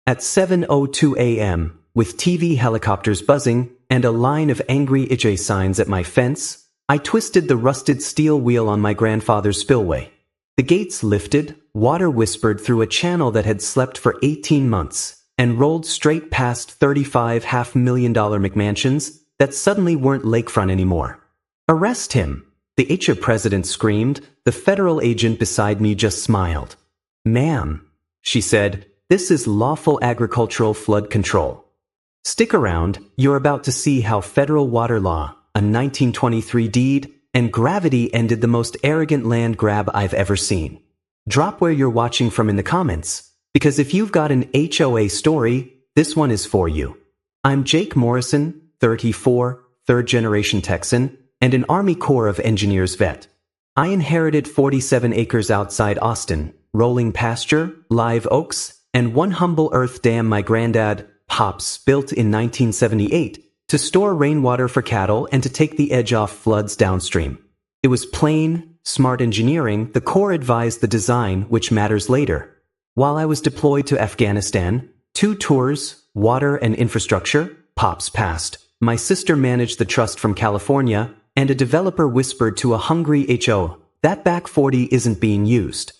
At 7:02 a.m., with TV helicopters buzzing and a line of angry HOA signs at my fence, I twisted the rusted steel wheel on my grandfather's spillway. The gates lifted, water whispered through a channel that had slept for 18 months, and rolled straight past 35 $500,000 McMansions that suddenly weren't lakefront anymore. "Arrest him!" the HOA president screamed. The federal agent beside me just smiled. "Ma'am," she said, "this is lawful agricultural flood control. Stick around, you're about to see how federal water law, a 1923 deed, and gravity ended the most arrogant land grab I've ever seen." Drop where you're watching from in the comments, because if you've got an HOA story, this one is for you. I'm Jake Morrison, 34, third-generation Texan, and an Army Corps of Engineers vet. I inherited 47 acres outside Austin, rolling pasture, live oaks, and one humble earth dam my granddad, Pops, built in 1978 to store rainwater for cattle and to take the edge off floods downstream. It was plain, smart engineering. The Corps advised the design, which matters later. While I was deployed to Afghanistan, 2 tours, water and infrastructure, Pops passed. My sister managed the trust from California, and a developer whispered to a hungry HO, "That back 40 isn't being used."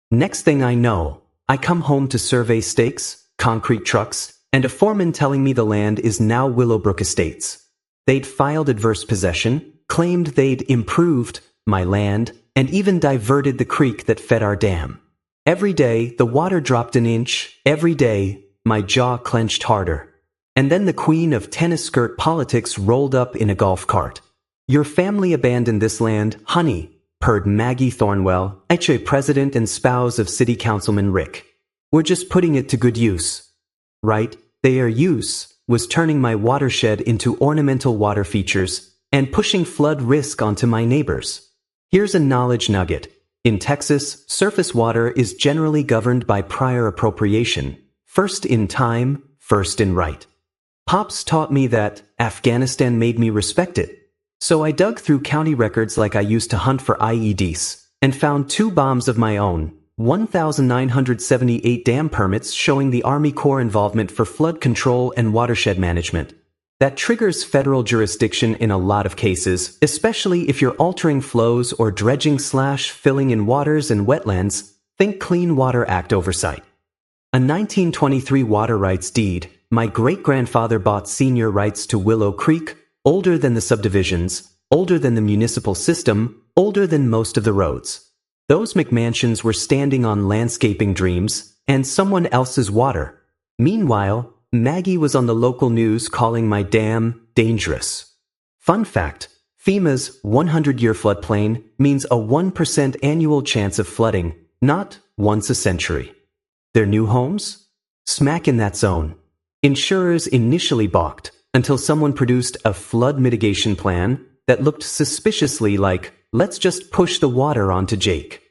Next thing I know, I come home to survey stakes, concrete trucks, and a foreman telling me the land is now Willowbrook Estates. They'd filed adverse possession, claimed they'd improved my land, and even diverted the creek that fed our dam. Every day, the water dropped an inch. Every day, my jaw clenched harder. And then the queen of tennis skirt politics rolled up in a golf cart. "Your family abandoned this land, honey," purred Maggie Thornwell, HOA president and spouse of City Councilman Rick. "We're just putting it to good use." Right, their use was turning my watershed into ornamental water features and pushing flood risk onto my neighbors. Here's a knowledge nugget. In Texas, surface water is generally governed by prior appropriation. First in time, first in right. Pops taught me that. Afghanistan made me respect it. So I dug through county records like I used to hunt for IEDs, and found 2 bombs of my own, 1,978 dam permits showing the Army Corps involvement for flood control and watershed management. That triggers federal jurisdiction in a lot of cases, especially if you're altering flows or dredging/filling in waters and wetlands. Think Clean Water Act oversight. A 1923 water rights deed. My great-grandfather bought senior rights to Willow Creek, older than the subdivisions, older than the municipal system, older than most of the roads. Those McMansions were standing on landscaping dreams and someone else's water. Meanwhile, Maggie was on the local news calling my dam dangerous. Fun fact, FEMA's 100-year floodplain means a 1% annual chance of flooding, not once a century. Their new homes? Smack in that zone. Insurers initially balked until someone produced a flood mitigation plan that looked suspiciously like, "Let's just push the water onto Jake."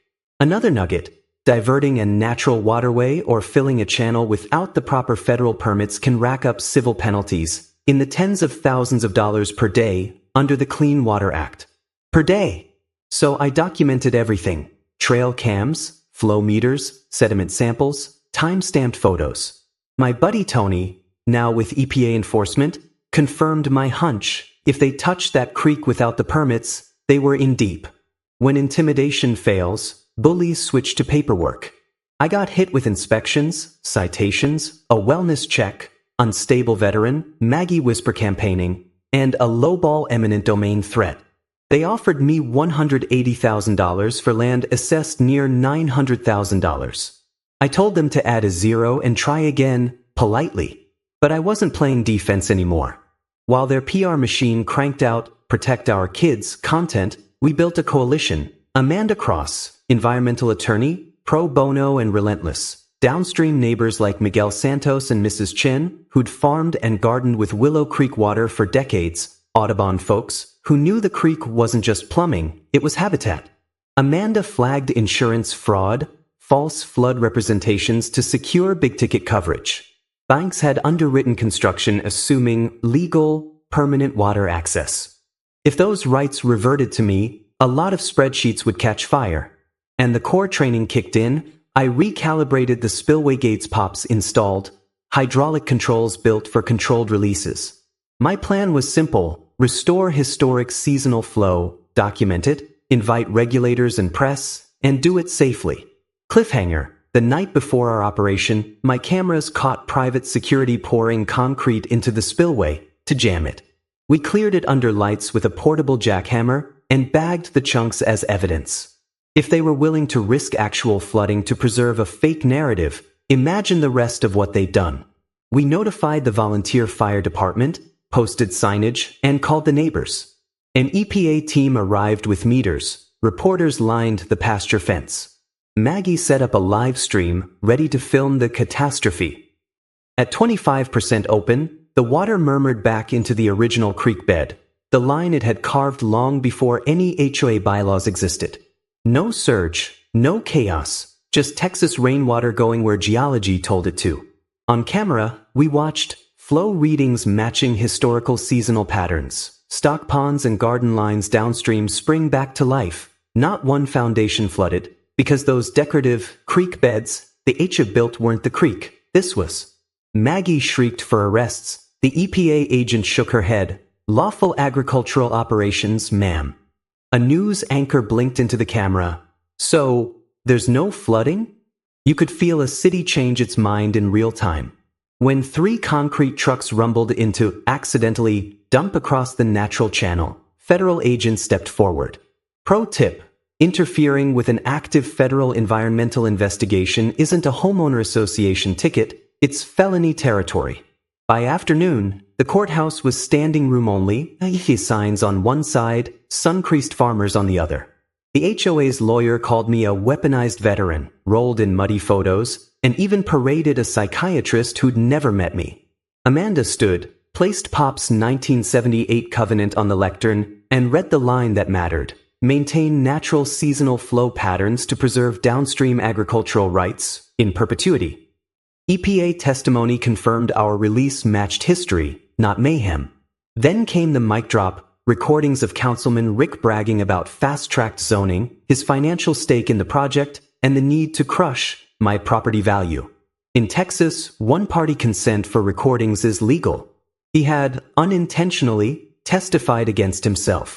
Another nugget, diverting a natural waterway or filling a channel without the proper federal permits can rack up civil penalties in the tens of thousands of dollars per day under the Clean Water Act. Per day. So I documented everything. Trail cams, flow meters, sediment samples, time-stamped photos. My buddy Tony, now with EPA enforcement, confirmed my hunch. If they touched that creek without the permits, they were in deep. When intimidation fails, bullies switch to paperwork. I got hit with inspections, citations, a wellness check, unstable veteran, Maggie whisper campaigning, and a lowball eminent domain threat. They offered me $180,000 for land assessed near $900,000. I told them to add a 0 and try again, politely. But I wasn't playing defense anymore. While their PR machine cranked out "Protect Our Kids" content, we built a coalition. Amanda Cross, environmental attorney, pro bono and relentless. Downstream neighbors like Miguel Santos and Mrs. Chen, who'd farmed and gardened with Willow Creek water for decades. Audubon folks, who knew the creek wasn't just plumbing, it was habitat. Amanda flagged insurance fraud, false flood representations to secure big-ticket coverage. Banks had underwritten construction assuming legal, permanent water access. If those rights reverted to me, a lot of spreadsheets would catch fire. And the core training kicked in. I recalibrated the spillway gates Pops installed, hydraulic controls built for controlled releases. My plan was simple: restore historic seasonal flow, document it, invite regulators and press, and do it safely. Cliffhanger: the night before our operation, my cameras caught private security pouring concrete into the spillway to jam it. We cleared it under lights with a portable jackhammer and bagged the chunks as evidence. If they were willing to risk actual flooding to preserve a fake narrative, imagine the rest of what they'd done. We notified the volunteer fire department, posted signage, and called the neighbors. An EPA team arrived with meters. Reporters lined the pasture fence. Maggie set up a live stream, ready to film the catastrophe. At 25% open, the water murmured back into the original creek bed, the line it had carved long before any HOA bylaws existed. No surge, no chaos, just Texas rainwater going where geology told it to. On camera, we watched flow readings matching historical seasonal patterns, stock ponds and garden lines downstream spring back to life. Not one foundation flooded, because those decorative creek beds the HOA built weren't the creek. This was. Maggie shrieked for arrests. The EPA agent shook her head. Lawful agricultural operations, ma'am. A news anchor blinked into the camera. So, there's no flooding? You could feel a city change its mind in real time. When 3 concrete trucks rumbled into accidentally dump across the natural channel, federal agents stepped forward. Pro tip: interfering with an active federal environmental investigation isn't a homeowner association ticket, it's felony territory. By afternoon, the courthouse was standing room only, signs on one side, sun-creased farmers on the other. The HOA's lawyer called me a weaponized veteran, rolled in muddy photos, and even paraded a psychiatrist who'd never met me. Amanda stood, placed Pop's 1978 covenant on the lectern, and read the line that mattered: maintain natural seasonal flow patterns to preserve downstream agricultural rights in perpetuity. EPA testimony confirmed our release matched history, not mayhem. Then came the mic drop: recordings of Councilman Rick bragging about fast-tracked zoning, his financial stake in the project, and the need to crush my property value. In Texas, one-party consent for recordings is legal. He had, unintentionally, testified against himself.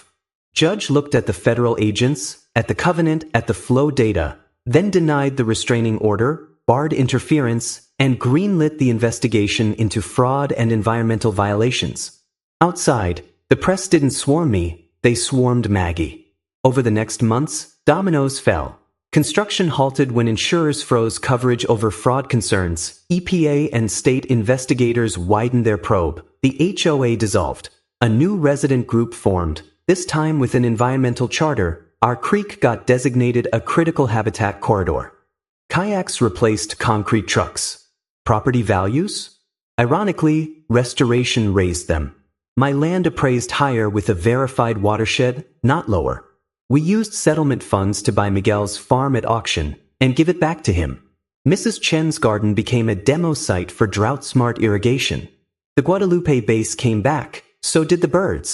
Judge looked at the federal agents, at the covenant, at the flow data, then denied the restraining order, barred interference, and greenlit the investigation into fraud and environmental violations. Outside, the press didn't swarm me, they swarmed Maggie. Over the next months, dominoes fell. Construction halted when insurers froze coverage over fraud concerns. EPA and state investigators widened their probe. The HOA dissolved. A new resident group formed, this time with an environmental charter. Our creek got designated a critical habitat corridor. Kayaks replaced concrete trucks. Property values? Ironically, restoration raised them. My land appraised higher with a verified watershed, not lower. We used settlement funds to buy Miguel's farm at auction and give it back to him. Mrs. Chen's garden became a demo site for drought-smart irrigation. The Guadalupe base came back, so did the birds.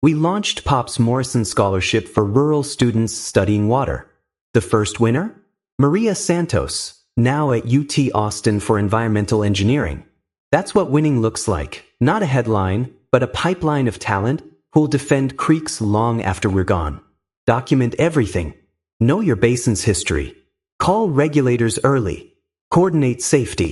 We launched Pop's Morrison Scholarship for rural students studying water. The first winner? Maria Santos, now at UT Austin for environmental engineering. That's what winning looks like. Not a headline, but a pipeline of talent who'll defend creeks long after we're gone. Document everything. Know your basin's history. Call regulators early. Coordinate safety.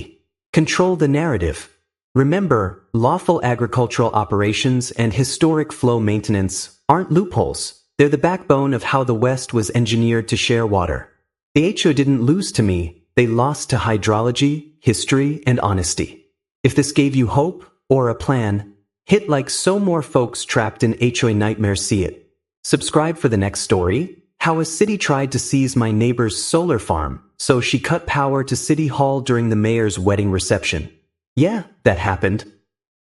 Control the narrative. Remember, lawful agricultural operations and historic flow maintenance aren't loopholes. They're the backbone of how the West was engineered to share water. The HO didn't lose to me. They lost to hydrology, history, and honesty. If this gave you hope or a plan, hit like so more folks trapped in HOA nightmares see it. Subscribe for the next story: how a city tried to seize my neighbor's solar farm, so she cut power to City Hall during the mayor's wedding reception. Yeah, that happened.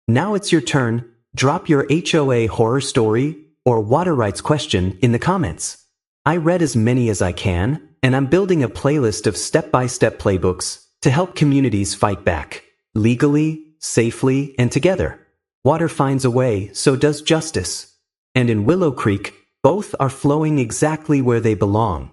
Now it's your turn. Drop your HOA horror story or water rights question in the comments. I read as many as I can, and I'm building a playlist of step-by-step playbooks to help communities fight back, legally, safely, and together. Water finds a way, so does justice. And in Willow Creek, both are flowing exactly where they belong.